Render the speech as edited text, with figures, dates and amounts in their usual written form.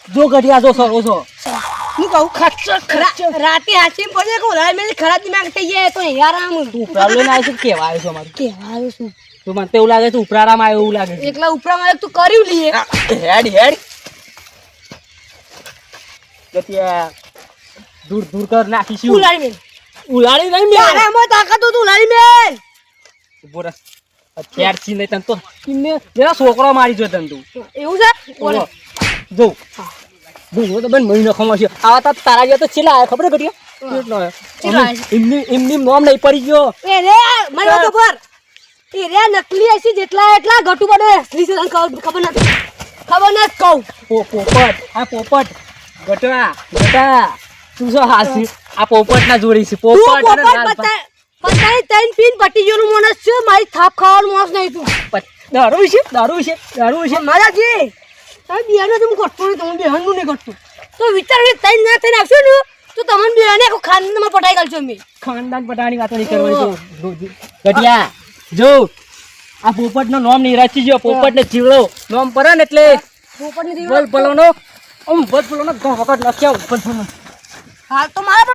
જો ગઢિયા જો સરો છો હું કહું રાતે હાચી પડે કે ઓલા મેં ખરાબ દિમાગ થઈ જાય તો યાર આમ તું ઉપરાળો લઈને આવ્યો છું કેવા આવ્યો છો અમારું કેવા આવ્યો છું તો મને તો એવું લાગે છે ઉપરાળામાં આવ્યો એવું લાગે છે એકલા ઉપરા મારે તું કર્યું લઈએ હેડ ગતિયા દૂર દૂર કર નાખીશું ઉલાડી મેલ ઉલાડી નહીં મેં તારામાં તાકાત તો ઉલાડી મેલ ઉભો રહે અત્યાર થી નહીં તને તો મેરા છોકરો મારી જો તને તું એવું છે બોલો જો જો તો બેન મહિનો ખમો છે આવા તો તારા જેવા તો છેલ્લા આવ્યા ખબર ઘડિયા કેટલો આવ્યો એમની નોમ નહીં પડી ગયો એ રે મારી વાત ઉપર એ રે નકલી હશે જેટલા એટલા ઘટુ પડે અસલી છે ખબર નથી કહું પોપટ આ પોપટ ગટા તું શું હાસી આ પોપટ ના જોડી છે તું પોપટ અને લાલ પતાઈ તૈન પીન પટી ગયેલું માણસ છે મારી થાપ ખાવાનું માણસ નહીં તું દારૂ છે મારાજી તમે બિયાનો તો હું ઘટતો નહીં તમે બિહારનું નહીં ઘટતું તો વિચાર તૈન ના થઈને આવશો ને તો તમને બિહાને ખાનદાનમાં પટાઈ ગાલશો મેં ખાનદાન પટાવાની વાતો નહીં કરવાની તો ગટિયા જો આ પોપટ નો નામ નહીં રાખી ગયો પોપટ ને જીવડો નામ પર ને એટલે પોપટની બોલ બોલોનો વખત લખ્યા ઉપર હાલ તો મારા